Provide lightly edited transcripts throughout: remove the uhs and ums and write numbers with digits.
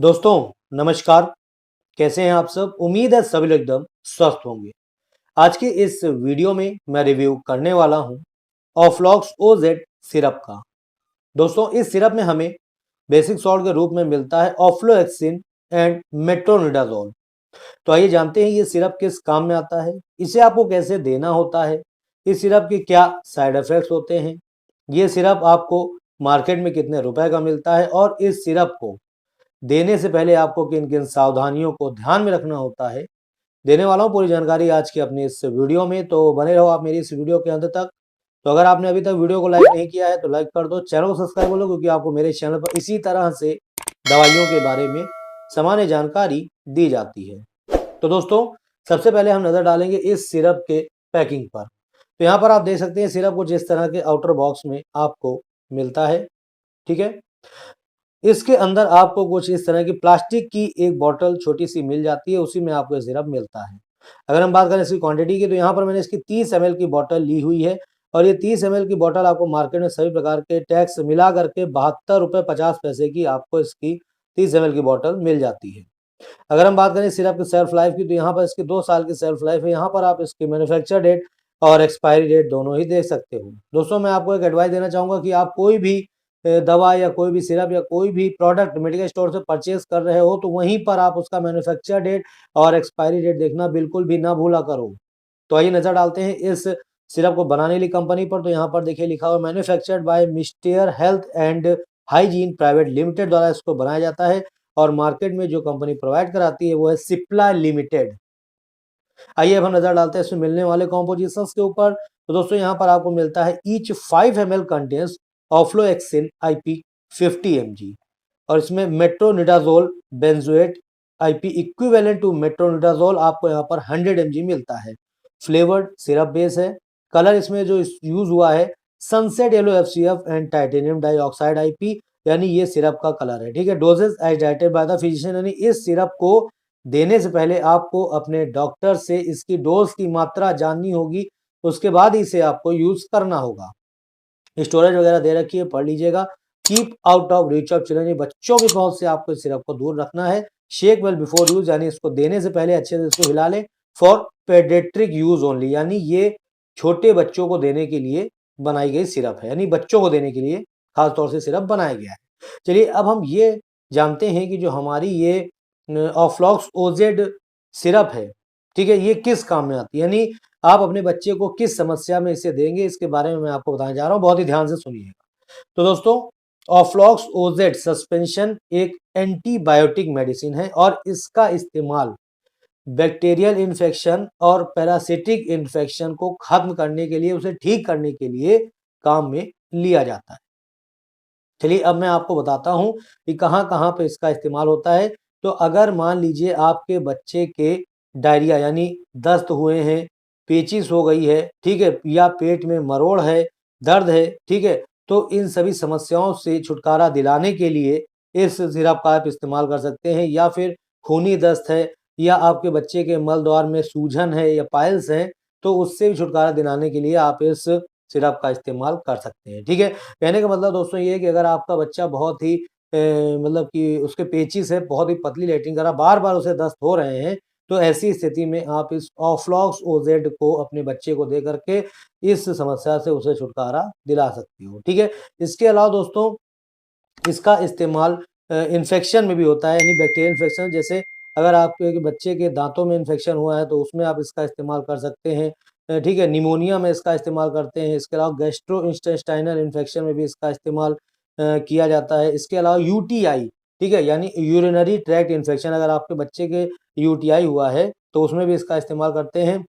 दोस्तों नमस्कार। कैसे हैं आप सब? उम्मीद है सभी लोग एकदम स्वस्थ होंगे। आज के इस वीडियो में मैं रिव्यू करने वाला हूं ऑफ्लॉक्स ओजेड सिरप का। दोस्तों इस सिरप में हमें बेसिक सॉल्ट के रूप में मिलता है ऑफ्लोएक्सिन एंड मेट्रोनिडाजोल। तो आइए जानते हैं ये सिरप किस काम में आता है, इसे आपको कैसे देना होता है, इस सिरप के क्या साइड इफेक्ट्स होते हैं, ये सिरप आपको मार्केट में कितने रुपए का मिलता है और इस सिरप को देने से पहले आपको किन किन सावधानियों को ध्यान में रखना होता है। देने वाला हूँ पूरी जानकारी आज की अपनी इस वीडियो में, तो बने रहो आप मेरी इस वीडियो के अंत तक। तो अगर आपने अभी तक वीडियो को लाइक नहीं किया है तो लाइक कर दो, चैनल को सब्सक्राइब कर लो, क्योंकि आपको मेरे चैनल पर इसी तरह से दवाइयों के बारे में सामान्य जानकारी दी जाती है। तो दोस्तों सबसे पहले हम नजर डालेंगे इस सिरप के पैकिंग पर। तो यहाँ पर आप देख सकते हैं सिरप को जिस तरह के आउटर बॉक्स में आपको मिलता है, ठीक है। इसके अंदर आपको कुछ इस तरह की प्लास्टिक की एक बॉटल छोटी सी मिल जाती है, उसी में आपको ये सिरप मिलता है। अगर हम बात करें इसकी क्वांटिटी की, तो यहाँ पर मैंने इसकी 30 ml की बॉटल ली हुई है और ये 30 ml की बॉटल आपको मार्केट में सभी प्रकार के टैक्स मिला करके 72 रुपये 50 पैसे की आपको इसकी 30 ml की बॉटल मिल जाती है। अगर हम बात करें सिरप की सेल्फ लाइफ की, तो यहाँ पर इसकी 2 साल की सेल्फ लाइफ है। यहाँ पर आप इसकी मैन्युफैक्चर डेट और एक्सपायरी डेट दोनों ही देख सकते हो। दोस्तों मैं आपको एक एडवाइस देना चाहूँगा कि आप कोई भी दवा या कोई भी सिरप या कोई भी प्रोडक्ट मेडिकल स्टोर से परचेज कर रहे हो, तो वहीं पर आप उसका मैन्युफैक्चर डेट और एक्सपायरी डेट देखना बिल्कुल भी ना भूला करो। तो आइए नजर डालते हैं इस सिरप को बनाने वाली कंपनी पर। तो यहाँ पर देखिए लिखा हुआ manufactured by mister health and hygiene private limited द्वारा इसको बनाया जाता है और मार्केट में जो कंपनी प्रोवाइड कराती है वो है सिप्ला लिमिटेड। आइए अब हम नजर डालते हैं इसमें मिलने वाले कॉम्पोजिशंस के ऊपर। तो दोस्तों यहाँ पर आपको मिलता है each 5 ml contains ofloxacin IP 50 mg और इसमें metronidazole benzoate IP equivalent to metronidazole आपको यहाँ पर 100 mg मिलता है। फ्लेवर्ड सिरप बेस है। कलर इसमें जो यूज हुआ है sunset yellow FCF and titanium dioxide IP, यानी ये सिरप का कलर है, ठीक है। Dosage as directed by the physician, यानी इस सिरप को देने से पहले आपको अपने डॉक्टर से इसकी डोज की मात्रा जाननी होगी, उसके बाद ही इसे आपको यूज करना होगा। स्टोरेज वगैरह दे रखी है, पढ़ लीजिएगा। Keep out of reach of children, बच्चों की पहुंच से आपको इस सिरप को दूर रखना है। शेक वेल बिफोर यूज, यानी इसको देने से पहले अच्छे से इसको हिला लें। फॉर पेडियाट्रिक यूज ओनली, यानी ये छोटे बच्चों को देने के लिए बनाई गई सिरप है, यानी बच्चों को देने के लिए खास तौर से सिरप बनाया गया है। चलिए अब हम ये जानते हैं कि जो हमारी ये ऑफ्लॉक्स ओजेड सिरप है, ठीक है, ये किस काम में आती है, यानी आप अपने बच्चे को किस समस्या में इसे देंगे, इसके बारे में मैं आपको बताने जा रहा हूँ, बहुत ही ध्यान से सुनिएगा। तो दोस्तों ऑफ्लॉक्स ओजेड सस्पेंशन एक एंटीबायोटिक मेडिसिन है और इसका इस्तेमाल बैक्टीरियल इन्फेक्शन और पैरासिटिक इन्फेक्शन को खत्म करने के लिए, उसे ठीक करने के लिए काम में लिया जाता है। चलिए अब मैं आपको बताता हूँ कि कहाँ कहाँ पे इसका इस्तेमाल होता है। तो अगर मान लीजिए आपके बच्चे के डायरिया यानी दस्त हुए हैं, पेचिश हो गई है, ठीक है, या पेट में मरोड़ है, दर्द है, ठीक है, तो इन सभी समस्याओं से छुटकारा दिलाने के लिए इस सिरप का आप इस्तेमाल कर सकते हैं। या फिर खूनी दस्त है या आपके बच्चे के मल द्वार में सूजन है या पाइल्स है, तो उससे भी छुटकारा दिलाने के लिए आप इस सिरप का इस्तेमाल कर सकते हैं, ठीक है। कहने का मतलब दोस्तों ये है कि अगर आपका बच्चा बहुत ही मतलब कि उसके पेचिस है, बहुत ही पतली लैट्रिन कर रहा, बार-बार उसे दस्त हो रहे हैं, तो ऐसी स्थिति में आप इस ऑफ्लॉक्स ओजेड को अपने बच्चे को दे करके इस समस्या से उसे छुटकारा दिला सकते हो, ठीक है। इसके अलावा दोस्तों इसका इस्तेमाल इन्फेक्शन में भी होता है, यानी बैक्टीरियल इन्फेक्शन, जैसे अगर आपके बच्चे के दांतों में इन्फेक्शन हुआ है तो उसमें आप इसका इस्तेमाल कर सकते हैं, ठीक है। निमोनिया में इसका इस्तेमाल करते हैं। इसके अलावा गैस्ट्रो इंटेस्टाइनल इन्फेक्शन में भी इसका इस्तेमाल किया जाता है। इसके अलावा यूटीआई, ठीक है, यानी यूरिनरी ट्रैक्ट इन्फेक्शन, अगर आपके बच्चे के यूटीआई हुआ है तो उसमें भी इसका इस्तेमाल करते हैं।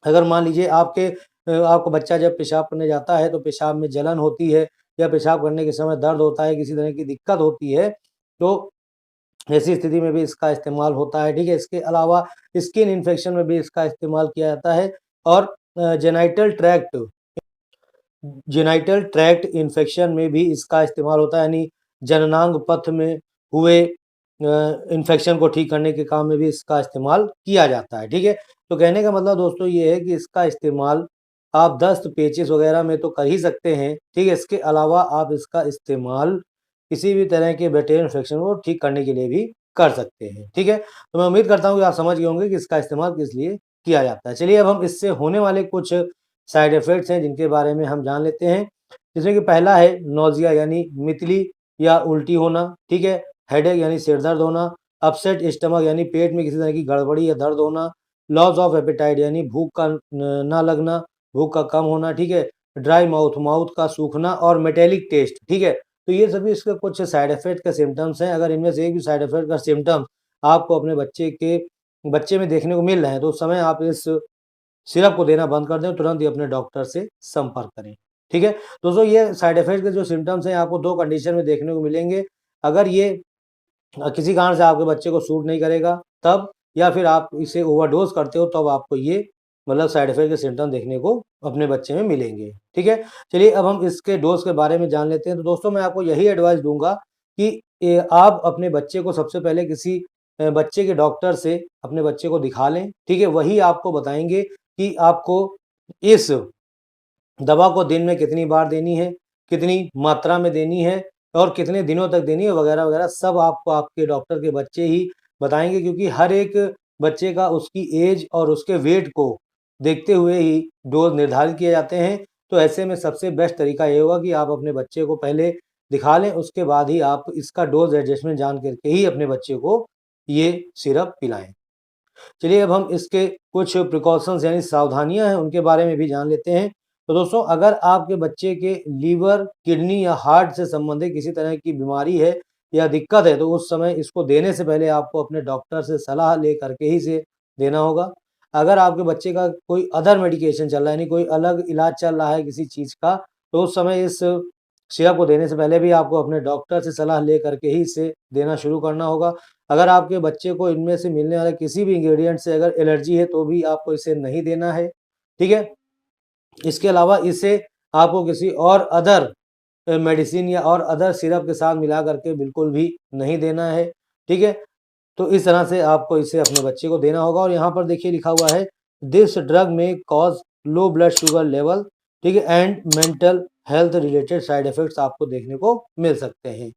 अगर मान लीजिए आपका बच्चा जब पेशाब करने जाता है तो पेशाब में जलन होती है या पेशाब करने के समय दर्द होता है, किसी तरह की दिक्कत होती है, तो ऐसी स्थिति में भी इसका इस्तेमाल होता है, ठीक है। इसके अलावा स्किन इन्फेक्शन में भी इसका इस्तेमाल किया जाता है और जेनाइटल ट्रैक्ट इन्फेक्शन में भी इसका इस्तेमाल होता है, यानी जननांग पथ में हुए इन्फेक्शन को ठीक करने के काम में भी इसका इस्तेमाल किया जाता है, ठीक है। तो कहने का मतलब दोस्तों ये है कि इसका इस्तेमाल आप दस्त पेचिश वगैरह में तो कर ही सकते हैं, ठीक है। इसके अलावा आप इसका इस्तेमाल किसी भी तरह के बैक्टीरियल इन्फेक्शन को ठीक करने के लिए भी कर सकते हैं। ठीक है, तो मैं उम्मीद करता हूँ कि आप समझ गए होंगे कि इसका इस्तेमाल किस लिए किया जाता है। चलिए अब हम इससे होने वाले कुछ साइड इफेक्ट्स हैं जिनके बारे में हम जान लेते हैं, जिसमें कि पहला है नोजिया यानी मितली या उल्टी होना। ठीक है, हेडेक यानी सिर दर्द होना, अपसेट स्टमक यानी पेट में किसी तरह की गड़बड़ी या दर्द होना, लॉस ऑफ एपेटाइट यानी भूख का ना लगना, भूख का कम होना। ठीक है, ड्राई माउथ, माउथ का सूखना और मेटेलिक टेस्ट। ठीक है, तो ये सभी इसके कुछ साइड इफेक्ट के सिम्टम्स हैं। अगर इनमें से एक भी साइड इफेक्ट का सिम्टम आपको अपने बच्चे में देखने को मिल रहे हैं तो उस समय आप इस सिरप को देना बंद कर दें, तुरंत ही अपने डॉक्टर से संपर्क करें। ठीक है, दोस्तों ये साइड इफेक्ट के जो सिम्टम्स हैं आपको 2 कंडीशन में देखने को मिलेंगे। अगर ये किसी कारण से आपके बच्चे को सूट नहीं करेगा तब, या फिर आप इसे ओवरडोज करते हो तब आपको ये मतलब साइड इफेक्ट के सिम्टम देखने को अपने बच्चे में मिलेंगे। ठीक है, चलिए अब हम इसके डोज के बारे में जान लेते हैं। तो दोस्तों मैं आपको यही एडवाइस दूंगा कि आप अपने बच्चे को सबसे पहले किसी बच्चे के डॉक्टर से अपने बच्चे को दिखा लें। ठीक है, वही आपको बताएंगे कि आपको इस दवा को दिन में कितनी बार देनी है, कितनी मात्रा में देनी है और कितने दिनों तक देनी है वगैरह वगैरह, सब आपको आपके डॉक्टर के बच्चे ही बताएंगे, क्योंकि हर एक बच्चे का उसकी एज और उसके वेट को देखते हुए ही डोज निर्धारित किए जाते हैं। तो ऐसे में सबसे बेस्ट तरीका ये होगा कि आप अपने बच्चे को पहले दिखा लें, उसके बाद ही आप इसका डोज एडजस्टमेंट जान करके ही अपने बच्चे को ये सिरप पिलाएं। चलिए अब हम इसके कुछ प्रिकॉशंस यानी सावधानियां हैं उनके बारे में भी जान लेते हैं। तो दोस्तों अगर आपके बच्चे के लीवर, किडनी या हार्ट से संबंधित किसी तरह की बीमारी है या दिक्कत है तो उस समय इसको देने से पहले आपको अपने डॉक्टर से सलाह ले करके ही इसे देना होगा। अगर आपके बच्चे का कोई अदर मेडिकेशन चल रहा है, यानी कोई अलग इलाज चल रहा है किसी चीज़ का, तो उस समय इस सिरप को देने से पहले भी आपको अपने डॉक्टर से सलाह ले करके ही इसे देना शुरू करना होगा। अगर आपके बच्चे को इनमें से मिलने वाले किसी भी इंग्रेडिएंट से अगर एलर्जी है तो भी आपको इसे नहीं देना है। ठीक है? इसके अलावा इसे आपको किसी और अदर मेडिसिन या और अदर सिरप के साथ मिला करके बिल्कुल भी नहीं देना है। ठीक है? तो इस तरह से आपको इसे अपने बच्चे को देना होगा। और यहाँ पर देखिए लिखा हुआ है, दिस ड्रग में cause low blood sugar level. ठीक है, and mental health related side effects आपको देखने को मिल सकते हैं।